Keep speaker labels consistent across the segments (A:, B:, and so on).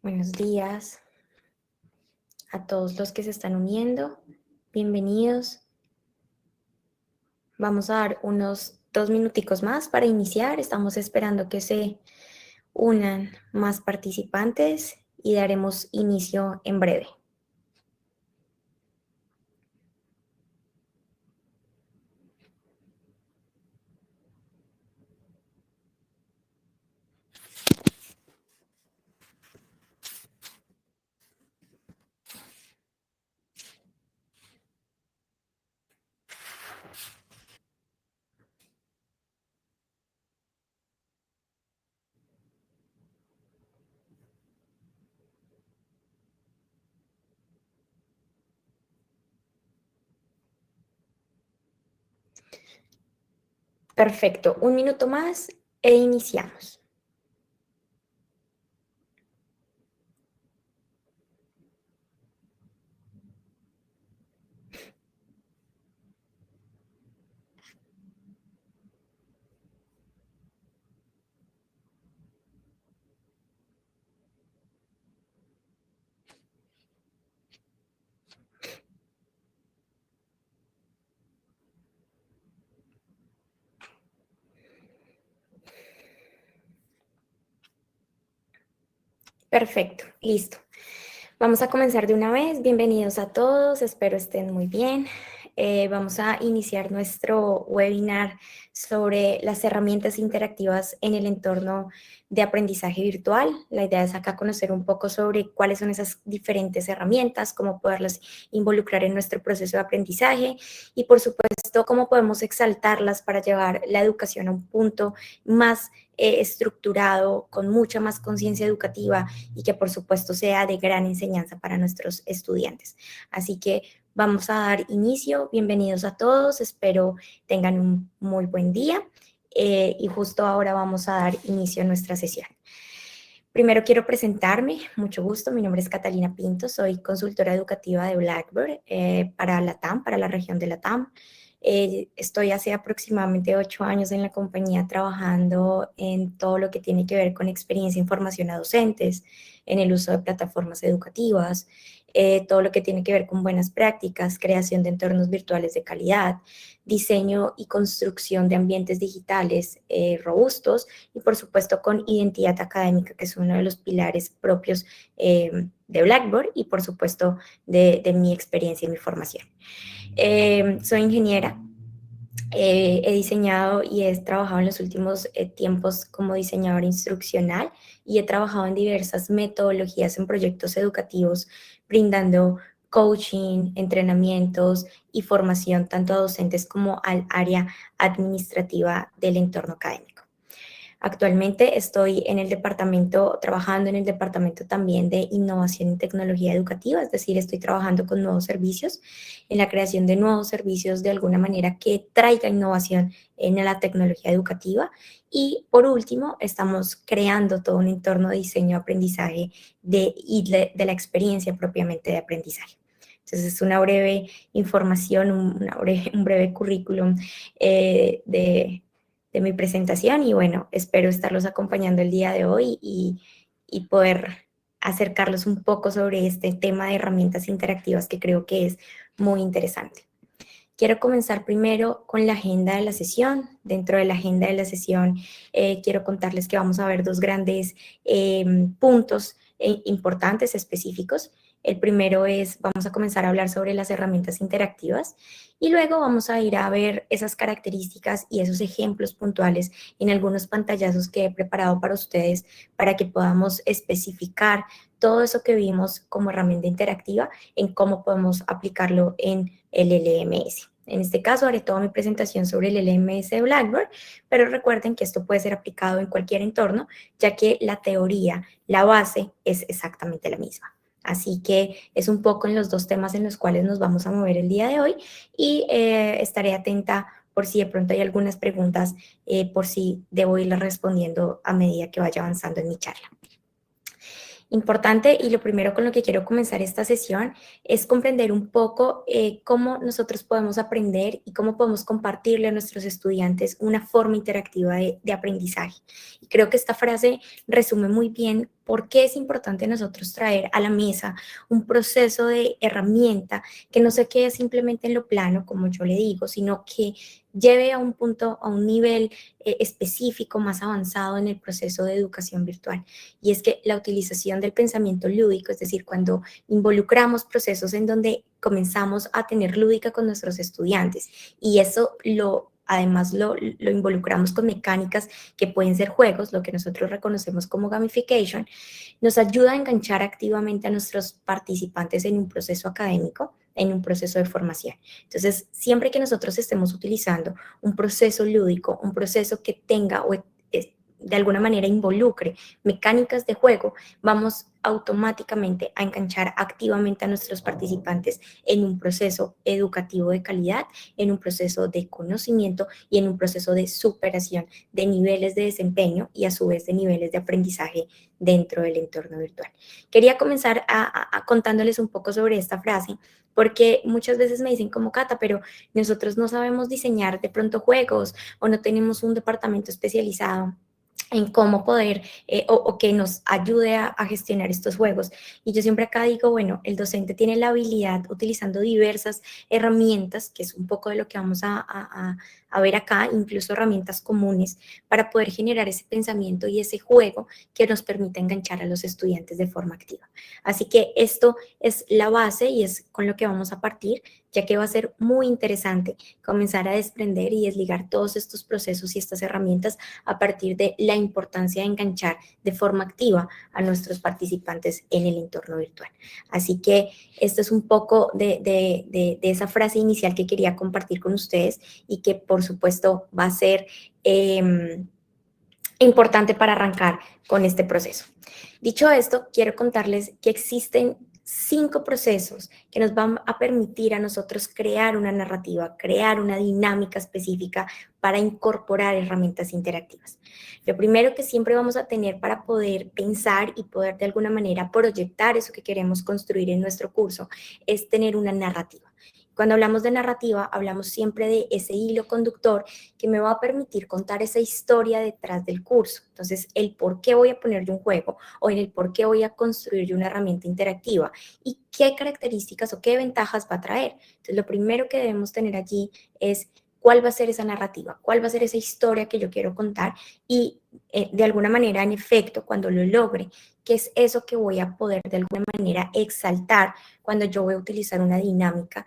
A: Buenos días a todos los que se están uniendo. Bienvenidos. Vamos a dar unos 2 minuticos más para iniciar. Estamos esperando que se unan más participantes y daremos inicio en breve. Perfecto. 1 minuto más e iniciamos. Perfecto, listo. Vamos a comenzar de una vez. Bienvenidos a todos, espero estén muy bien. Vamos a iniciar nuestro webinar sobre las herramientas interactivas en el entorno de aprendizaje virtual. La idea es acá conocer un poco sobre cuáles son esas diferentes herramientas, cómo poderlas involucrar en nuestro proceso de aprendizaje y, por supuesto, cómo podemos exaltarlas para llevar la educación a un punto más estructurado, con mucha más conciencia educativa y que por supuesto sea de gran enseñanza para nuestros estudiantes. Así que vamos a dar inicio. Bienvenidos a todos, espero tengan un muy buen día y justo ahora vamos a dar inicio a nuestra sesión. Primero quiero presentarme, mucho gusto, mi nombre es Catalina Pinto, soy consultora educativa de Blackboard para LATAM, para la región de LATAM. Estoy hace aproximadamente 8 años en la compañía trabajando en todo lo que tiene que ver con experiencia en formación a docentes, en el uso de plataformas educativas, todo lo que tiene que ver con buenas prácticas, creación de entornos virtuales de calidad, diseño y construcción de ambientes digitales robustos y por supuesto con identidad académica, que es uno de los pilares propios de Blackboard y por supuesto de mi experiencia y mi formación. Soy ingeniera, he diseñado y he trabajado en los últimos tiempos como diseñadora instruccional y he trabajado en diversas metodologías en proyectos educativos, brindando coaching, entrenamientos y formación tanto a docentes como al área administrativa del entorno académico. Actualmente estoy en el departamento, trabajando en el departamento también de innovación y tecnología educativa, es decir, estoy trabajando con nuevos servicios, en la creación de nuevos servicios de alguna manera que traiga innovación en la tecnología educativa. Y por último, estamos creando todo un entorno de diseño-aprendizaje de la experiencia propiamente de aprendizaje. Entonces, es una breve información, un breve currículum de mi presentación y bueno, espero estarlos acompañando el día de hoy y poder acercarlos un poco sobre este tema de herramientas interactivas que creo que es muy interesante. Quiero comenzar primero con la agenda de la sesión. Dentro de la agenda de la sesión quiero contarles que vamos a ver dos grandes puntos importantes, específicos. El primero es, vamos a comenzar a hablar sobre las herramientas interactivas y luego vamos a ir a ver esas características y esos ejemplos puntuales en algunos pantallazos que he preparado para ustedes para que podamos especificar todo eso que vimos como herramienta interactiva en cómo podemos aplicarlo en el LMS. En este caso haré toda mi presentación sobre el LMS de Blackboard, pero recuerden que esto puede ser aplicado en cualquier entorno, ya que la teoría, la base es exactamente la misma. Así que es un poco en los dos temas en los cuales nos vamos a mover el día de hoy y estaré atenta por si de pronto hay algunas preguntas, por si debo irlas respondiendo a medida que vaya avanzando en mi charla. Importante y lo primero con lo que quiero comenzar esta sesión es comprender un poco cómo nosotros podemos aprender y cómo podemos compartirle a nuestros estudiantes una forma interactiva de aprendizaje. Y creo que esta frase resume muy bien ¿Por qué es importante nosotros traer a la mesa un proceso de herramienta que no se quede simplemente en lo plano, como yo le digo, sino que lleve a un punto, a un nivel específico más avanzado en el proceso de educación virtual? Y es que la utilización del pensamiento lúdico, es decir, cuando involucramos procesos en donde comenzamos a tener lúdica con nuestros estudiantes y eso además lo involucramos con mecánicas que pueden ser juegos, lo que nosotros reconocemos como gamification, nos ayuda a enganchar activamente a nuestros participantes en un proceso académico, en un proceso de formación. Entonces, siempre que nosotros estemos utilizando un proceso lúdico, un proceso que tenga o de alguna manera involucre mecánicas de juego, vamos automáticamente a enganchar activamente a nuestros participantes en un proceso educativo de calidad, en un proceso de conocimiento y en un proceso de superación de niveles de desempeño y a su vez de niveles de aprendizaje dentro del entorno virtual. Quería comenzar contándoles un poco sobre esta frase, porque muchas veces me dicen como Cata, pero nosotros no sabemos diseñar de pronto juegos o no tenemos un departamento especializado en cómo poder o que nos ayude a gestionar estos juegos. Y yo siempre acá digo, bueno, el docente tiene la habilidad utilizando diversas herramientas, que es un poco de lo que vamos a ver acá, incluso herramientas comunes, para poder generar ese pensamiento y ese juego que nos permita enganchar a los estudiantes de forma activa. Así que esto es la base y es con lo que vamos a partir, ya que va a ser muy interesante comenzar a desprender y desligar todos estos procesos y estas herramientas a partir de la importancia de enganchar de forma activa a nuestros participantes en el entorno virtual. Así que esto es un poco de esa frase inicial que quería compartir con ustedes y que por supuesto va a ser importante para arrancar con este proceso. Dicho esto, quiero contarles que existen 5 procesos que nos van a permitir a nosotros crear una narrativa, crear una dinámica específica para incorporar herramientas interactivas. Lo primero que siempre vamos a tener para poder pensar y poder de alguna manera proyectar eso que queremos construir en nuestro curso es tener una narrativa. Cuando hablamos de narrativa, hablamos siempre de ese hilo conductor que me va a permitir contar esa historia detrás del curso. Entonces, el por qué voy a ponerle un juego o en el por qué voy a construir una herramienta interactiva y qué características o qué ventajas va a traer. Entonces, lo primero que debemos tener allí es cuál va a ser esa narrativa, cuál va a ser esa historia que yo quiero contar y de alguna manera, en efecto, cuando lo logre, qué es eso que voy a poder de alguna manera exaltar cuando yo voy a utilizar una dinámica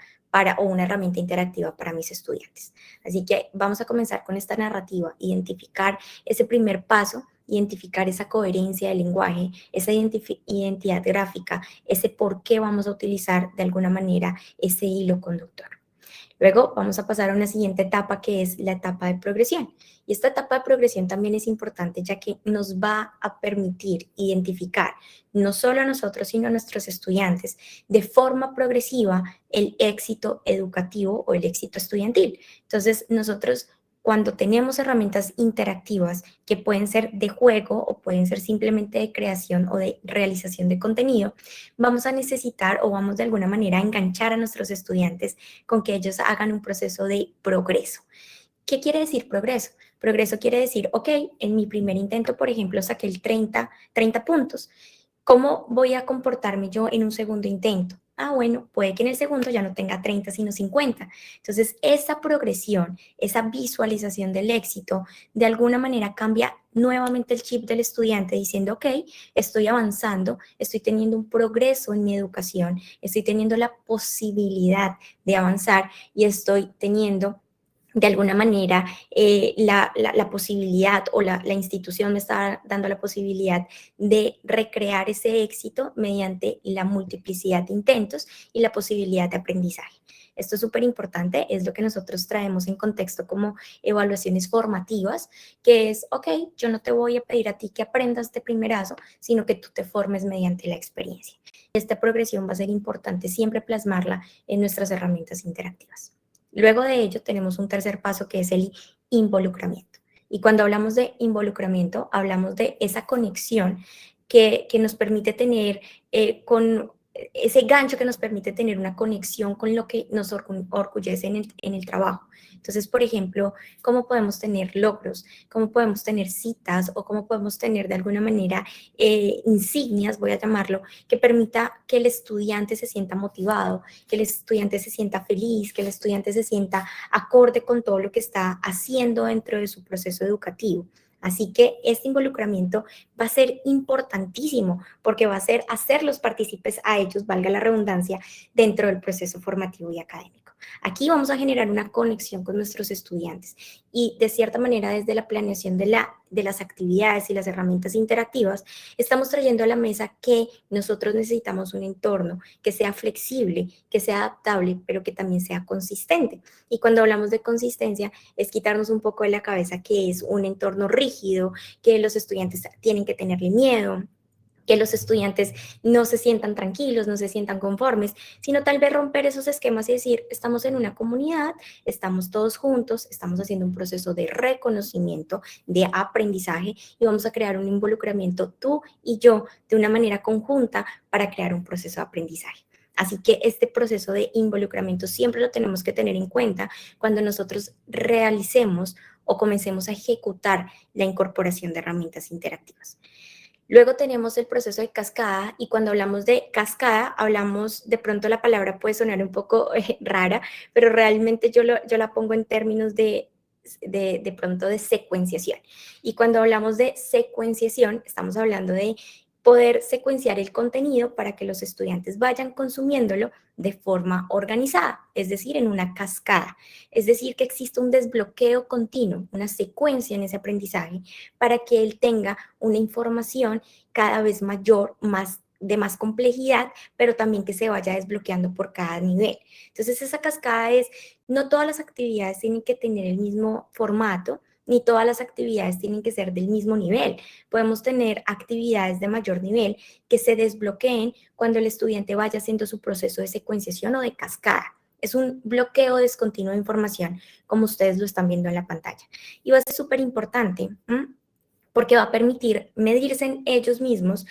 A: o una herramienta interactiva para mis estudiantes. Así que vamos a comenzar con esta narrativa, identificar ese primer paso, identificar esa coherencia del lenguaje, esa identidad gráfica, ese por qué vamos a utilizar de alguna manera ese hilo conductor. Luego vamos a pasar a una siguiente etapa que es la etapa de progresión. Y esta etapa de progresión también es importante ya que nos va a permitir identificar no solo a nosotros sino a nuestros estudiantes de forma progresiva el éxito educativo o el éxito estudiantil. Entonces nosotros cuando tenemos herramientas interactivas que pueden ser de juego o pueden ser simplemente de creación o de realización de contenido, vamos a necesitar o vamos de alguna manera a enganchar a nuestros estudiantes con que ellos hagan un proceso de progreso. ¿Qué quiere decir progreso? Progreso quiere decir, ok, en mi primer intento, por ejemplo, saqué el 30 puntos. ¿Cómo voy a comportarme yo en un segundo intento? Ah, bueno, puede que en el segundo ya no tenga 30, sino 50. Entonces, esa progresión, esa visualización del éxito, de alguna manera cambia nuevamente el chip del estudiante diciendo, ok, estoy avanzando, estoy teniendo un progreso en mi educación, estoy teniendo la posibilidad de avanzar y estoy teniendo de alguna manera la posibilidad o la institución me está dando la posibilidad de recrear ese éxito mediante la multiplicidad de intentos y la posibilidad de aprendizaje. Esto es súper importante, es lo que nosotros traemos en contexto como evaluaciones formativas, que es, ok, yo no te voy a pedir a ti que aprendas de primerazo, sino que tú te formes mediante la experiencia. Esta progresión va a ser importante siempre plasmarla en nuestras herramientas interactivas. Luego de ello tenemos un tercer paso que es el involucramiento. Y cuando hablamos de involucramiento, hablamos de esa conexión que nos permite tener con ese gancho que nos permite tener una conexión con lo que nos orgullece en el trabajo. Entonces, por ejemplo, cómo podemos tener logros, cómo podemos tener citas o cómo podemos tener de alguna manera insignias, voy a llamarlo, que permita que el estudiante se sienta motivado, que el estudiante se sienta feliz, que el estudiante se sienta acorde con todo lo que está haciendo dentro de su proceso educativo. Así que este involucramiento va a ser importantísimo porque va a ser hacerlos partícipes a ellos, valga la redundancia, dentro del proceso formativo y académico. Aquí vamos a generar una conexión con nuestros estudiantes y de cierta manera desde la planeación de las actividades y las herramientas interactivas, estamos trayendo a la mesa que nosotros necesitamos un entorno que sea flexible, que sea adaptable, pero que también sea consistente. Y cuando hablamos de consistencia, es quitarnos un poco de la cabeza que es un entorno rígido, que los estudiantes tienen que tenerle miedo, que los estudiantes no se sientan tranquilos, no se sientan conformes, sino tal vez romper esos esquemas y decir, estamos en una comunidad, estamos todos juntos, estamos haciendo un proceso de reconocimiento, de aprendizaje y vamos a crear un involucramiento tú y yo de una manera conjunta para crear un proceso de aprendizaje. Así que este proceso de involucramiento siempre lo tenemos que tener en cuenta cuando nosotros realicemos o comencemos a ejecutar la incorporación de herramientas interactivas. Luego tenemos el proceso de cascada y cuando hablamos de cascada, hablamos, de pronto la palabra puede sonar un poco rara, pero realmente yo la pongo en términos de pronto de secuenciación. Y cuando hablamos de secuenciación, estamos hablando de poder secuenciar el contenido para que los estudiantes vayan consumiéndolo de forma organizada, es decir, en una cascada. Es decir, que existe un desbloqueo continuo, una secuencia en ese aprendizaje para que él tenga una información cada vez mayor, de más complejidad, pero también que se vaya desbloqueando por cada nivel. Entonces, esa cascada es, no todas las actividades tienen que tener el mismo formato, ni todas las actividades tienen que ser del mismo nivel. Podemos tener actividades de mayor nivel que se desbloqueen cuando el estudiante vaya haciendo su proceso de secuenciación o de cascada. Es un bloqueo descontinuo de información, como ustedes lo están viendo en la pantalla. Y va a ser súper importante, porque va a permitir medirse en ellos mismos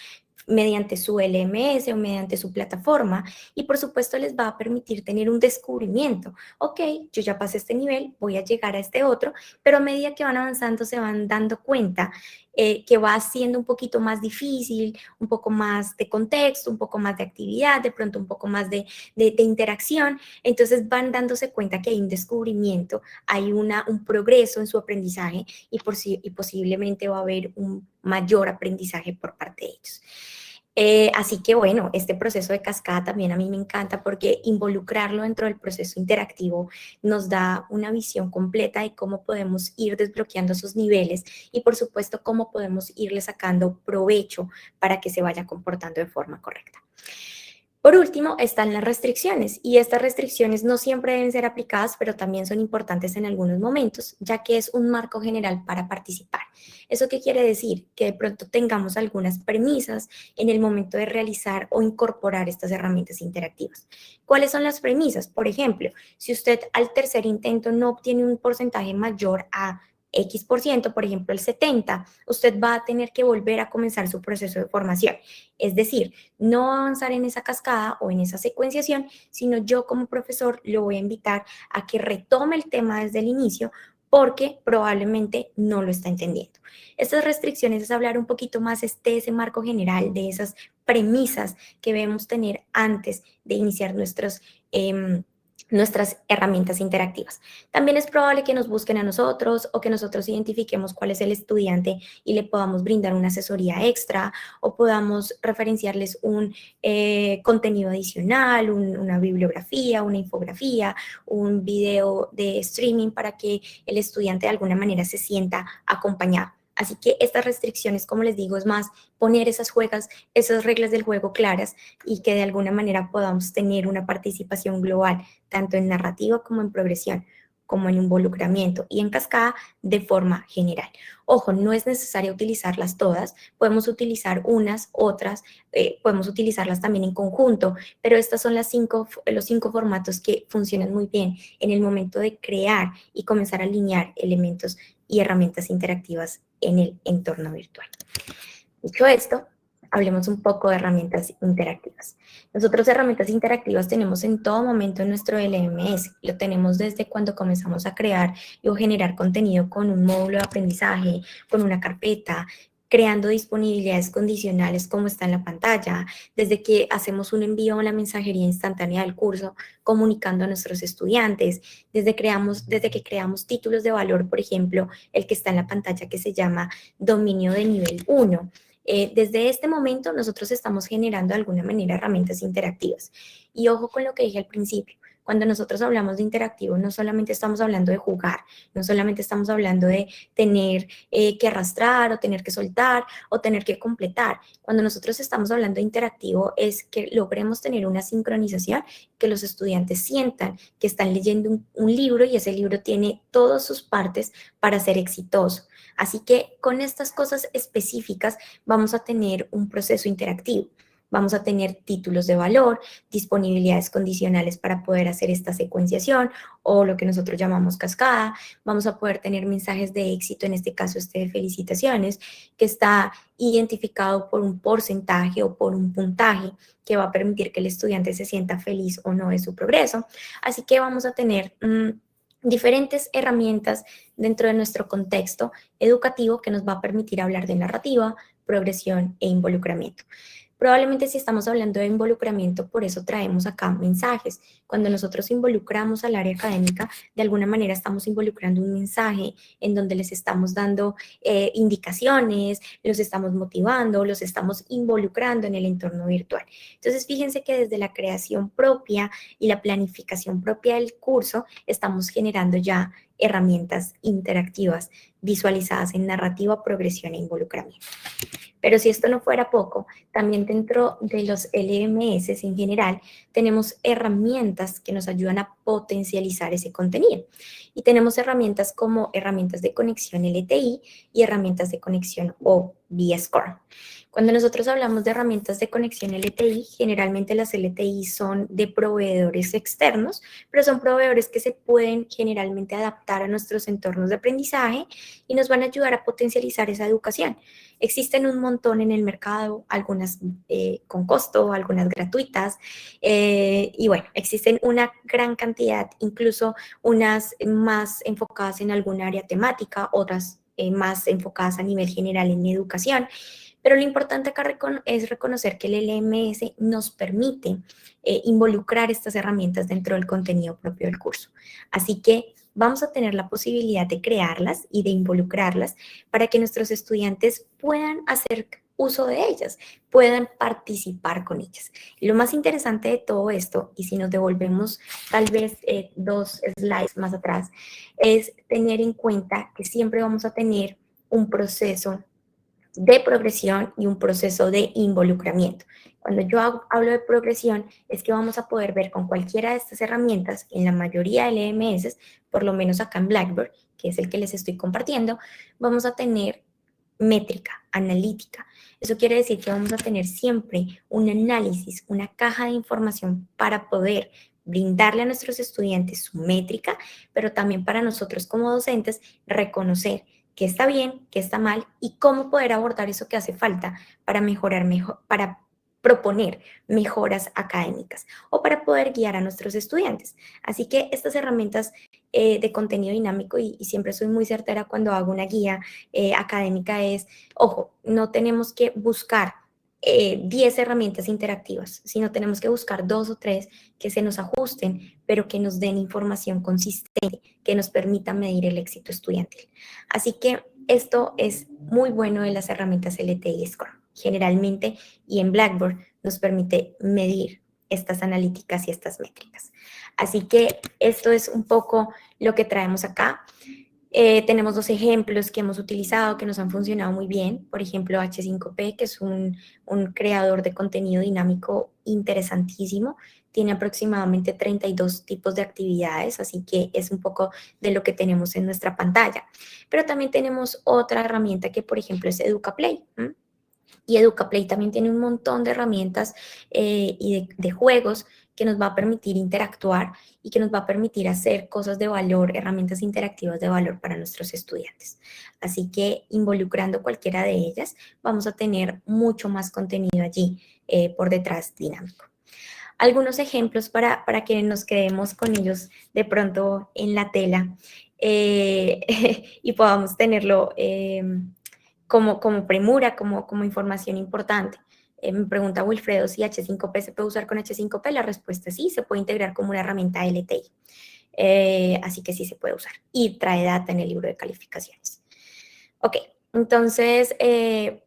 A: mediante su LMS o mediante su plataforma y por supuesto les va a permitir tener un descubrimiento. Ok, yo ya pasé este nivel, voy a llegar a este otro, pero a medida que van avanzando se van dando cuenta que va siendo un poquito más difícil, un poco más de contexto, un poco más de actividad, de pronto un poco más de interacción, entonces van dándose cuenta que hay un descubrimiento, hay un progreso en su aprendizaje y posiblemente va a haber un mayor aprendizaje por parte de ellos. Así que bueno, este proceso de cascada también a mí me encanta porque involucrarlo dentro del proceso interactivo nos da una visión completa de cómo podemos ir desbloqueando esos niveles y por supuesto cómo podemos irle sacando provecho para que se vaya comportando de forma correcta. Por último, están las restricciones y estas restricciones no siempre deben ser aplicadas, pero también son importantes en algunos momentos, ya que es un marco general para participar. ¿Eso qué quiere decir? Que de pronto tengamos algunas premisas en el momento de realizar o incorporar estas herramientas interactivas. ¿Cuáles son las premisas? Por ejemplo, si usted al tercer intento no obtiene un porcentaje mayor a X%, por ejemplo el 70%, usted va a tener que volver a comenzar su proceso de formación. Es decir, no avanzar en esa cascada o en esa secuenciación, sino yo como profesor lo voy a invitar a que retome el tema desde el inicio porque probablemente no lo está entendiendo. Estas restricciones es hablar un poquito más de ese marco general, de esas premisas que debemos tener antes de iniciar nuestras herramientas interactivas. También es probable que nos busquen a nosotros o que nosotros identifiquemos cuál es el estudiante y le podamos brindar una asesoría extra o podamos referenciarles un contenido adicional, una bibliografía, una infografía, un video de streaming para que el estudiante de alguna manera se sienta acompañado. Así que estas restricciones, como les digo, es más poner esas reglas del juego claras y que de alguna manera podamos tener una participación global, tanto en narrativa como en progresión, como en involucramiento y en cascada de forma general. Ojo, no es necesario utilizarlas todas, podemos utilizar unas, otras, podemos utilizarlas también en conjunto, pero estas son los 5 formatos que funcionan muy bien en el momento de crear y comenzar a alinear elementos y herramientas interactivas en el entorno virtual. Dicho esto, hablemos un poco de herramientas interactivas. Nosotros herramientas interactivas tenemos en todo momento en nuestro LMS. Lo tenemos desde cuando comenzamos a crear o generar contenido con un módulo de aprendizaje, con una carpeta, creando disponibilidades condicionales como está en la pantalla, desde que hacemos un envío a la mensajería instantánea del curso, comunicando a nuestros estudiantes, desde que creamos títulos de valor, por ejemplo, el que está en la pantalla que se llama dominio de nivel 1. Desde este momento nosotros estamos generando de alguna manera herramientas interactivas. Y ojo con lo que dije al principio, cuando nosotros hablamos de interactivo no solamente estamos hablando de jugar, no solamente estamos hablando de tener que arrastrar o tener que soltar o tener que completar. Cuando nosotros estamos hablando de interactivo es que logremos tener una sincronización, que los estudiantes sientan que están leyendo un libro y ese libro tiene todas sus partes para ser exitoso. Así que con estas cosas específicas vamos a tener un proceso interactivo. Vamos a tener títulos de valor, disponibilidades condicionales para poder hacer esta secuenciación o lo que nosotros llamamos cascada. Vamos a poder tener mensajes de éxito, en este caso este de felicitaciones, que está identificado por un porcentaje o por un puntaje que va a permitir que el estudiante se sienta feliz o no de su progreso. Así que vamos a tener diferentes herramientas dentro de nuestro contexto educativo que nos va a permitir hablar de narrativa, progresión e involucramiento. Probablemente si estamos hablando de involucramiento, por eso traemos acá mensajes. Cuando nosotros involucramos al área académica, de alguna manera estamos involucrando un mensaje en donde les estamos dando indicaciones, los estamos motivando, los estamos involucrando en el entorno virtual. Entonces, fíjense que desde la creación propia y la planificación propia del curso, estamos generando ya herramientas interactivas visualizadas en narrativa, progresión e involucramiento. Pero si esto no fuera poco, también dentro de los LMS en general tenemos herramientas que nos ayudan a potencializar ese contenido. Y tenemos herramientas como herramientas de conexión LTI y herramientas de conexión o VScore. Cuando nosotros hablamos de herramientas de conexión LTI, generalmente las LTI son de proveedores externos, pero son proveedores que se pueden generalmente adaptar a nuestros entornos de aprendizaje y nos van a ayudar a potencializar esa educación. Existen un montón en el mercado, algunas con costo, algunas gratuitas, y bueno, existen una gran cantidad, incluso unas más enfocadas en algún área temática, otras más enfocadas a nivel general en educación. Pero lo importante acá es reconocer que el LMS nos permite involucrar estas herramientas dentro del contenido propio del curso. Así que vamos a tener la posibilidad de crearlas y de involucrarlas para que nuestros estudiantes puedan hacer uso de ellas, puedan participar con ellas. Lo más interesante de todo esto, y si nos devolvemos tal vez 2 slides más atrás, es tener en cuenta que siempre vamos a tener un proceso de progresión y un proceso de involucramiento. Cuando yo hablo de progresión, es que vamos a poder ver con cualquiera de estas herramientas, en la mayoría de LMS, por lo menos acá en Blackboard, que es el que les estoy compartiendo, vamos a tener métrica, analítica. Eso quiere decir que vamos a tener siempre un análisis, una caja de información para poder brindarle a nuestros estudiantes su métrica, pero también para nosotros como docentes reconocer qué está bien, qué está mal y cómo poder abordar eso que hace falta para mejorar mejor, para proponer mejoras académicas o para poder guiar a nuestros estudiantes. Así que estas herramientas de contenido dinámico, y siempre soy muy certera cuando hago una guía académica, es, ojo, no tenemos que buscar 10 herramientas interactivas, sino tenemos que buscar 2 o 3 que se nos ajusten, pero que nos den información consistente, que nos permita medir el éxito estudiantil. Así que esto es muy bueno de las herramientas LTI Score. Generalmente, y en Blackboard, nos permite medir estas analíticas y estas métricas. Así que esto es un poco lo que traemos acá. Tenemos 2 ejemplos que hemos utilizado que nos han funcionado muy bien. Por ejemplo, H5P, que es un creador de contenido dinámico interesantísimo. Tiene aproximadamente 32 tipos de actividades, así que es un poco de lo que tenemos en nuestra pantalla. Pero también tenemos otra herramienta que, por ejemplo, es EducaPlay. Y EducaPlay también tiene un montón de herramientas y de juegos que nos va a permitir interactuar y que nos va a permitir hacer cosas de valor, herramientas interactivas de valor para nuestros estudiantes. Así que involucrando cualquiera de ellas, vamos a tener mucho más contenido allí por detrás dinámico. Algunos ejemplos para que nos quedemos con ellos de pronto en la tela y podamos tenerlo como premura, como información importante. Me pregunta Wilfredo si H5P se puede usar con H5P. La respuesta es sí, se puede integrar como una herramienta LTI. Así que sí se puede usar. Y trae data en el libro de calificaciones. Ok, entonces,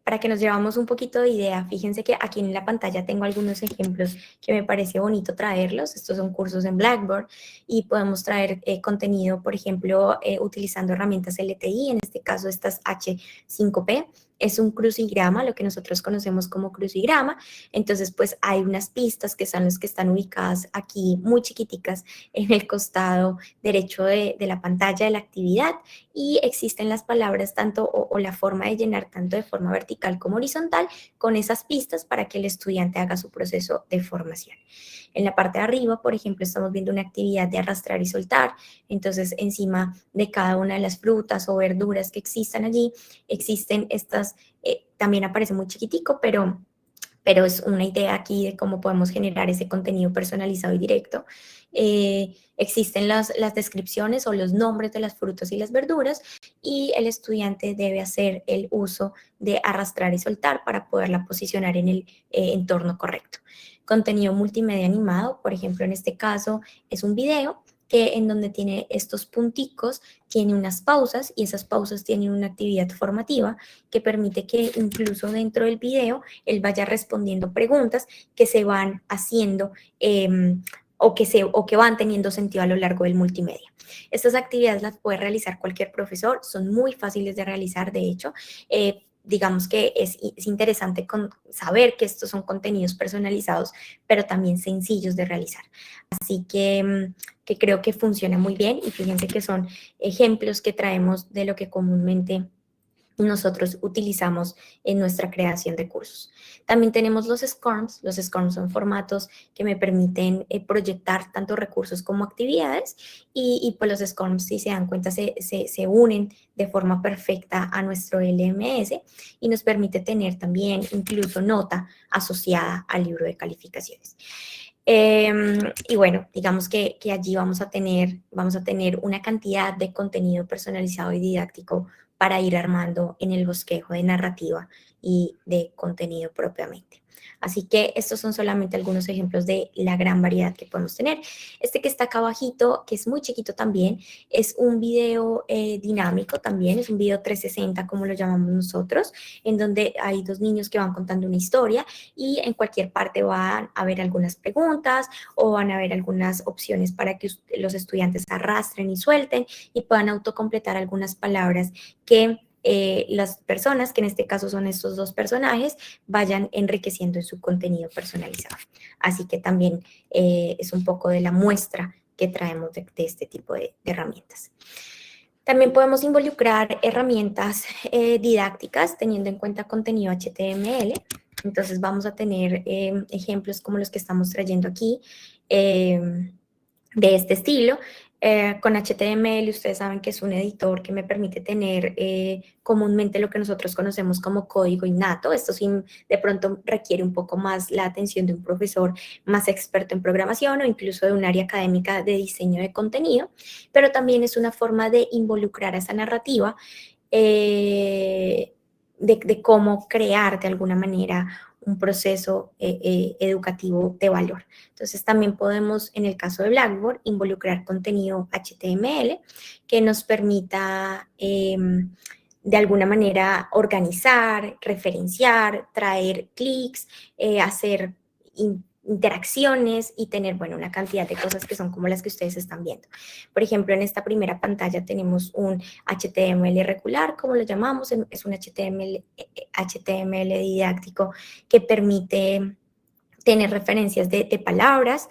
A: para que nos llevamos un poquito de idea, fíjense que aquí en la pantalla tengo algunos ejemplos que me parece bonito traerlos. Estos son cursos en Blackboard y podemos traer contenido, por ejemplo, utilizando herramientas LTI, en este caso estas H5P. Es un crucigrama, lo que nosotros conocemos como crucigrama. Entonces, pues hay unas pistas que son las que están ubicadas aquí, muy chiquiticas, en el costado derecho de la pantalla de la actividad, y existen las palabras tanto o la forma de llenar tanto de forma vertical como horizontal con esas pistas para que el estudiante haga su proceso de formación. En la parte de arriba, por ejemplo, estamos viendo una actividad de arrastrar y soltar. Entonces, encima de cada una de las frutas o verduras que existan allí, existen estas, también aparece muy chiquitico, pero es una idea aquí de cómo podemos generar ese contenido personalizado y directo. Existen las descripciones o los nombres de las frutas y las verduras y el estudiante debe hacer el uso de arrastrar y soltar para poderla posicionar en el entorno correcto. Contenido multimedia animado, por ejemplo, en este caso es un video que en donde tiene estos punticos, tiene unas pausas y esas pausas tienen una actividad formativa que permite que incluso dentro del video él vaya respondiendo preguntas que se van haciendo o que van teniendo sentido a lo largo del multimedia. Estas actividades las puede realizar cualquier profesor, son muy fáciles de realizar, de hecho. Digamos que es interesante saber que estos son contenidos personalizados, pero también sencillos de realizar. Así que creo que funciona muy bien y fíjense que son ejemplos que traemos de lo que comúnmente nosotros utilizamos en nuestra creación de cursos. También tenemos los SCORMs. Los SCORMs son formatos que me permiten proyectar tanto recursos como actividades y pues los SCORMs, si se dan cuenta, se unen de forma perfecta a nuestro LMS y nos permite tener también incluso nota asociada al libro de calificaciones. Y bueno, digamos que allí vamos a tener una cantidad de contenido personalizado y didáctico para ir armando en el bosquejo de narrativa y de contenido propiamente. Así que estos son solamente algunos ejemplos de la gran variedad que podemos tener. Este que está acá abajito, que es muy chiquito también, es un video dinámico también, es un video 360 como lo llamamos nosotros, en donde hay dos niños que van contando una historia y en cualquier parte van a haber algunas preguntas o van a haber algunas opciones para que los estudiantes arrastren y suelten y puedan autocompletar algunas palabras que las personas, que en este caso son estos dos personajes, vayan enriqueciendo en su contenido personalizado. Así que también es un poco de la muestra que traemos de este tipo de herramientas. También podemos involucrar herramientas didácticas teniendo en cuenta contenido HTML. Entonces vamos a tener ejemplos como los que estamos trayendo aquí de este estilo. Con HTML ustedes saben que es un editor que me permite tener comúnmente lo que nosotros conocemos como código innato. Esto sí de pronto requiere un poco más la atención de un profesor más experto en programación o incluso de un área académica de diseño de contenido, pero también es una forma de involucrar a esa narrativa de cómo crear de alguna manera un proceso educativo de valor. Entonces también podemos, en el caso de Blackboard, involucrar contenido HTML que nos permita de alguna manera organizar, referenciar, traer clics, hacer interacciones y tener, bueno, una cantidad de cosas que son como las que ustedes están viendo. Por ejemplo, en esta primera pantalla tenemos un HTML regular, como lo llamamos, es un HTML didáctico que permite tener referencias de palabras.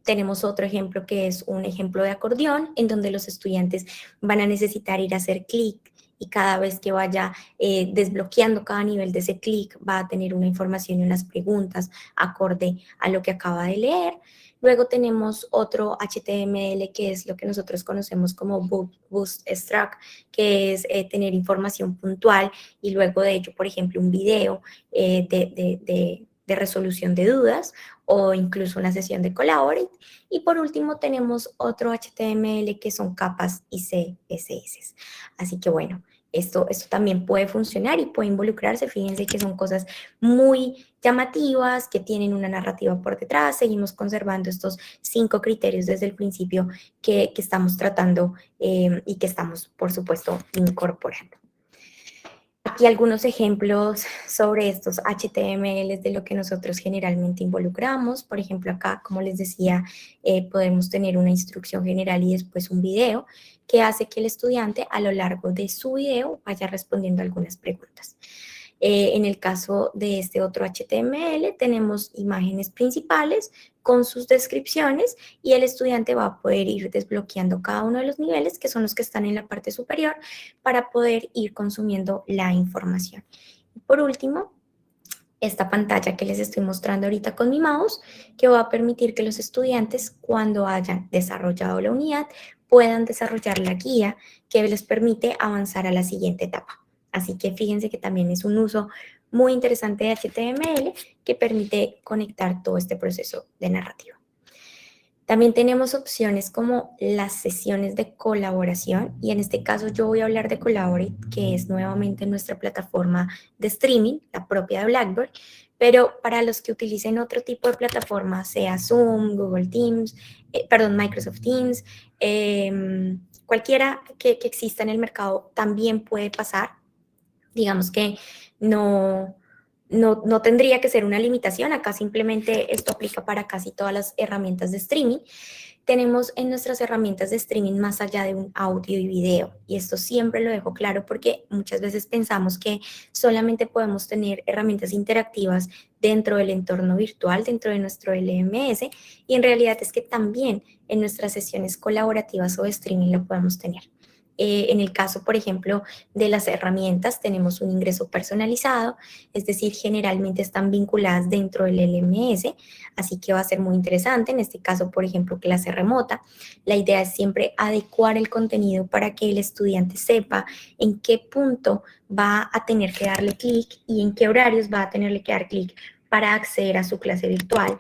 A: Tenemos otro ejemplo que es un ejemplo de acordeón, en donde los estudiantes van a necesitar ir a hacer clic y cada vez que vaya desbloqueando cada nivel de ese clic va a tener una información y unas preguntas acorde a lo que acaba de leer. Luego tenemos otro HTML que es lo que nosotros conocemos como Bootstrap, que es tener información puntual y luego de ello, por ejemplo, un video de resolución de dudas o incluso una sesión de Collaborate. Y por último tenemos otro HTML que son capas y CSS. Así que bueno, esto también puede funcionar y puede involucrarse. Fíjense que son cosas muy llamativas, que tienen una narrativa por detrás. Seguimos conservando estos 5 criterios desde el principio que estamos tratando y que estamos, por supuesto, incorporando. Aquí algunos ejemplos sobre estos HTMLs de lo que nosotros generalmente involucramos. Por ejemplo, acá, como les decía, podemos tener una instrucción general y después un video que hace que el estudiante a lo largo de su video vaya respondiendo algunas preguntas. En el caso de este otro HTML tenemos imágenes principales con sus descripciones y el estudiante va a poder ir desbloqueando cada uno de los niveles que son los que están en la parte superior para poder ir consumiendo la información. Y por último, esta pantalla que les estoy mostrando ahorita con mi mouse, que va a permitir que los estudiantes, cuando hayan desarrollado la unidad, puedan desarrollar la guía que les permite avanzar a la siguiente etapa. Así que fíjense que también es un uso muy interesante de HTML que permite conectar todo este proceso de narrativa. También tenemos opciones como las sesiones de colaboración y en este caso yo voy a hablar de Collaborate, que es nuevamente nuestra plataforma de streaming, la propia de Blackboard, pero para los que utilicen otro tipo de plataforma, sea Zoom, Google Teams, Microsoft Teams, cualquiera que exista en el mercado también puede pasar. Digamos que no tendría que ser una limitación, acá simplemente esto aplica para casi todas las herramientas de streaming. Tenemos en nuestras herramientas de streaming más allá de un audio y video, y esto siempre lo dejo claro porque muchas veces pensamos que solamente podemos tener herramientas interactivas dentro del entorno virtual, dentro de nuestro LMS, y en realidad es que también en nuestras sesiones colaborativas o de streaming lo podemos tener. En el caso, por ejemplo, de las herramientas, tenemos un ingreso personalizado, es decir, generalmente están vinculadas dentro del LMS, así que va a ser muy interesante. En este caso, por ejemplo, clase remota, la idea es siempre adecuar el contenido para que el estudiante sepa en qué punto va a tener que darle clic y en qué horarios va a tenerle que dar clic para acceder a su clase virtual.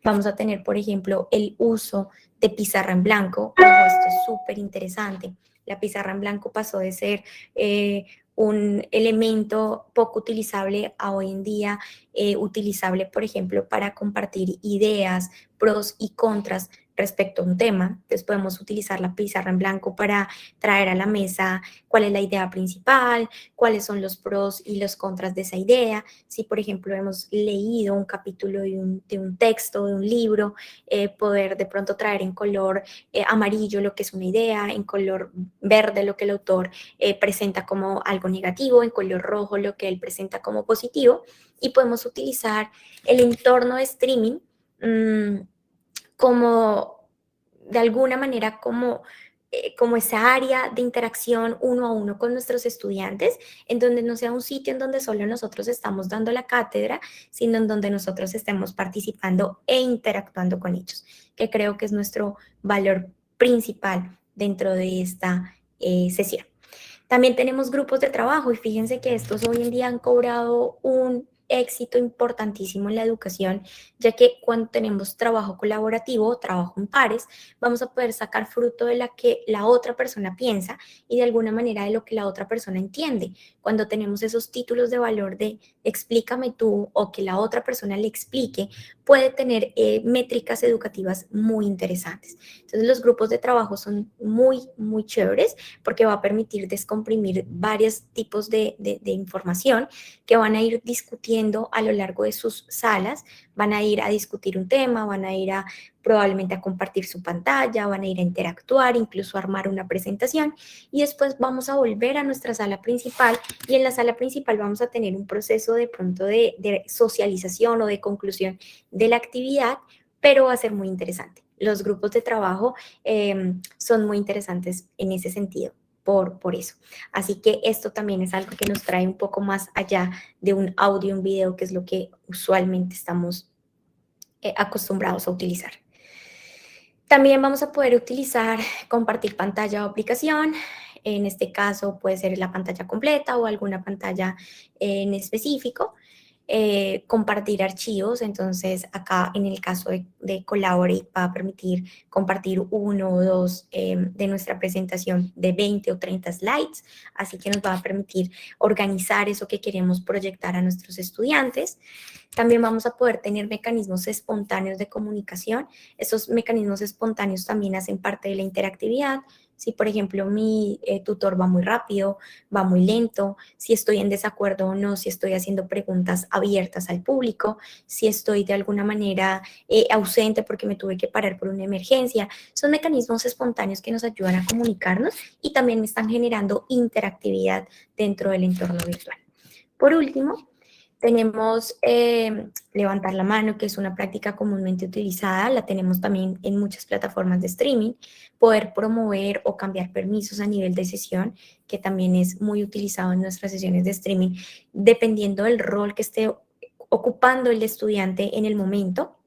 A: Vamos a tener, por ejemplo, el uso de pizarra en blanco. Ojo, esto es súper interesante. La pizarra en blanco pasó de ser un elemento poco utilizable a hoy en día utilizable, por ejemplo, para compartir ideas, pros y contras respecto a un tema. Entonces podemos utilizar la pizarra en blanco para traer a la mesa cuál es la idea principal, cuáles son los pros y los contras de esa idea. Si, por ejemplo, hemos leído un capítulo de un texto, de un libro, poder de pronto traer en color amarillo lo que es una idea, en color verde lo que el autor presenta como algo negativo, en color rojo lo que él presenta como positivo, y podemos utilizar el entorno de streaming como, de alguna manera, como esa área de interacción uno a uno con nuestros estudiantes, en donde no sea un sitio en donde solo nosotros estamos dando la cátedra, sino en donde nosotros estemos participando e interactuando con ellos, que creo que es nuestro valor principal dentro de esta sesión. También tenemos grupos de trabajo y fíjense que estos hoy en día han cobrado un éxito importantísimo en la educación, ya que cuando tenemos trabajo colaborativo, trabajo en pares, vamos a poder sacar fruto de la que la otra persona piensa y de alguna manera de lo que la otra persona entiende. Cuando tenemos esos títulos de valor de explícame tú o que la otra persona le explique, puede tener métricas educativas muy interesantes. Entonces los grupos de trabajo son muy, muy chéveres porque va a permitir descomprimir varios tipos de información que van a ir discutiendo a lo largo de sus salas, van a ir a discutir un tema, van a ir a probablemente a compartir su pantalla, van a ir a interactuar, incluso a armar una presentación y después vamos a volver a nuestra sala principal y en la sala principal vamos a tener un proceso de pronto de socialización o de conclusión de la actividad, pero va a ser muy interesante. Los grupos de trabajo son muy interesantes en ese sentido. por eso. Así que esto también es algo que nos trae un poco más allá de un audio, un video, que es lo que usualmente estamos acostumbrados a utilizar. También vamos a poder utilizar compartir pantalla o aplicación. En este caso puede ser la pantalla completa o alguna pantalla en específico. Compartir archivos, entonces acá en el caso de Collaborate va a permitir compartir uno o dos de nuestra presentación de 20 o 30 slides, así que nos va a permitir organizar eso que queremos proyectar a nuestros estudiantes. También vamos a poder tener mecanismos espontáneos de comunicación. Esos mecanismos espontáneos también hacen parte de la interactividad. Si, por ejemplo, mi tutor va muy rápido, va muy lento, si estoy en desacuerdo o no, si estoy haciendo preguntas abiertas al público, si estoy de alguna manera ausente porque me tuve que parar por una emergencia. Son mecanismos espontáneos que nos ayudan a comunicarnos y también me están generando interactividad dentro del entorno virtual. Por último, tenemos levantar la mano, que es una práctica comúnmente utilizada, la tenemos también en muchas plataformas de streaming, poder promover o cambiar permisos a nivel de sesión, que también es muy utilizado en nuestras sesiones de streaming, dependiendo del rol que esté ocupando el estudiante en el momento.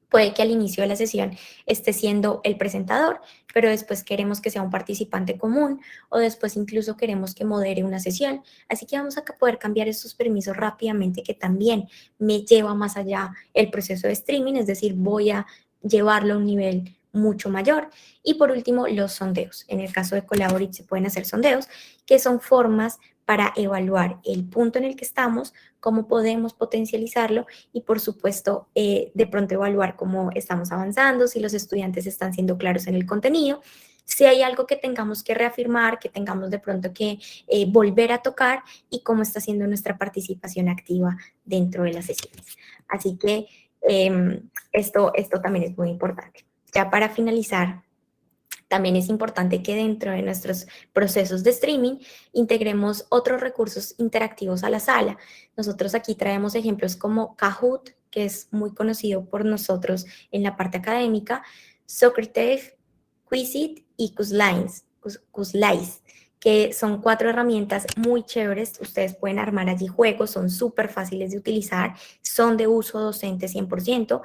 A: Puede que al inicio de la sesión esté siendo el presentador, pero después queremos que sea un participante común o después incluso queremos que modere una sesión. Así que vamos a poder cambiar estos permisos rápidamente, que también me lleva más allá el proceso de streaming, es decir, voy a llevarlo a un nivel mucho mayor. Y por último, los sondeos. En el caso de Collaborate se pueden hacer sondeos, que son formas para evaluar el punto en el que estamos, cómo podemos potencializarlo y, por supuesto, de pronto evaluar cómo estamos avanzando, si los estudiantes están siendo claros en el contenido, si hay algo que tengamos que reafirmar, que tengamos de pronto que volver a tocar y cómo está siendo nuestra participación activa dentro de las sesiones. Así que esto también es muy importante. Ya para finalizar, también es importante que dentro de nuestros procesos de streaming integremos otros recursos interactivos a la sala. Nosotros aquí traemos ejemplos como Kahoot, que es muy conocido por nosotros en la parte académica, Socrative, Quizlet y Quizlice, que son 4 herramientas muy chéveres. Ustedes pueden armar allí juegos, son súper fáciles de utilizar, son de uso docente 100%.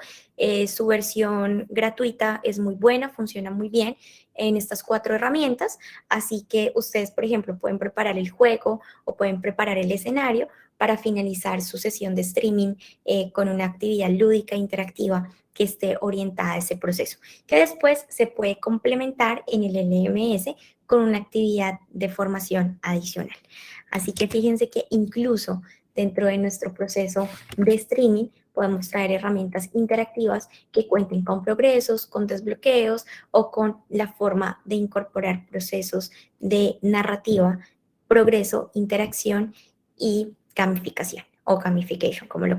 A: Su versión gratuita es muy buena, funciona muy bien en estas 4 herramientas, así que ustedes, por ejemplo, pueden preparar el juego o pueden preparar el escenario para finalizar su sesión de streaming con una actividad lúdica e interactiva que esté orientada a ese proceso, que después se puede complementar en el LMS con una actividad de formación adicional. Así que fíjense que incluso dentro de nuestro proceso de streaming podemos traer herramientas interactivas que cuenten con progresos, con desbloqueos o con la forma de incorporar procesos de narrativa, progreso, interacción y gamificación o gamification, como lo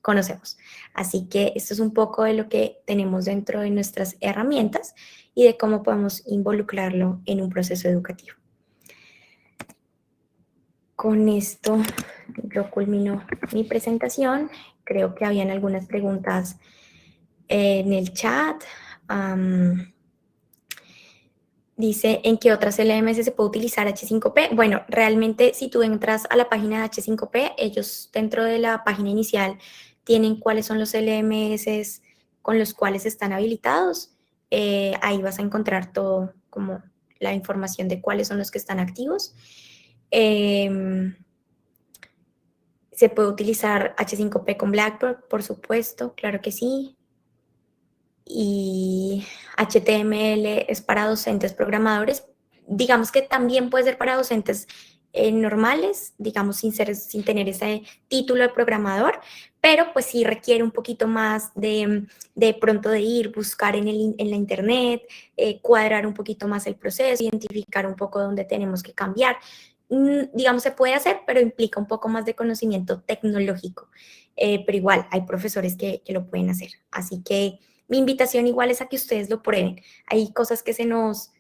A: conocemos. Así que esto es un poco de lo que tenemos dentro de nuestras herramientas y de cómo podemos involucrarlo en un proceso educativo. Con esto yo culmino mi presentación. Creo que habían algunas preguntas en el chat. Dice, ¿en qué otras LMS se puede utilizar H5P? Bueno, realmente si tú entras a la página de H5P, ellos dentro de la página inicial tienen cuáles son los LMS con los cuales están habilitados. Ahí vas a encontrar todo como la información de cuáles son los que están activos. Se puede utilizar H5P con Blackboard, por supuesto, claro que sí. Y HTML es para docentes programadores. Digamos que también puede ser para docentes normales, digamos sin tener ese título de programador, pero pues sí requiere un poquito más de pronto de ir, buscar en la internet, cuadrar un poquito más el proceso, identificar un poco dónde tenemos que cambiar. Digamos, se puede hacer, pero implica un poco más de conocimiento tecnológico. Pero igual, hay profesores que lo pueden hacer. Así que mi invitación igual es a que ustedes lo prueben. Hay cosas que se nos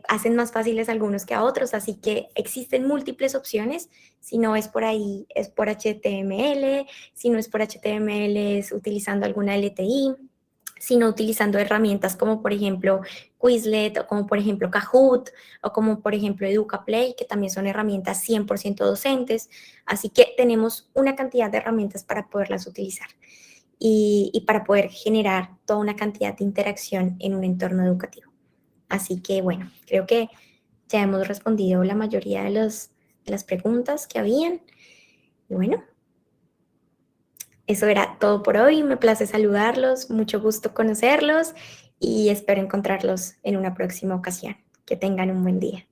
A: hacen más fáciles a algunos que a otros, así que existen múltiples opciones. Si no es por ahí, es por HTML. Si no es por HTML, es utilizando alguna LTI. sino utilizando herramientas como por ejemplo Quizlet o como por ejemplo Kahoot o como por ejemplo EducaPlay, que también son herramientas 100% docentes. Así que tenemos una cantidad de herramientas para poderlas utilizar y para poder generar toda una cantidad de interacción en un entorno educativo. Así que bueno, creo que ya hemos respondido la mayoría de las preguntas que habían. Y bueno, eso era todo por hoy. Me place saludarlos, mucho gusto conocerlos y espero encontrarlos en una próxima ocasión. Que tengan un buen día.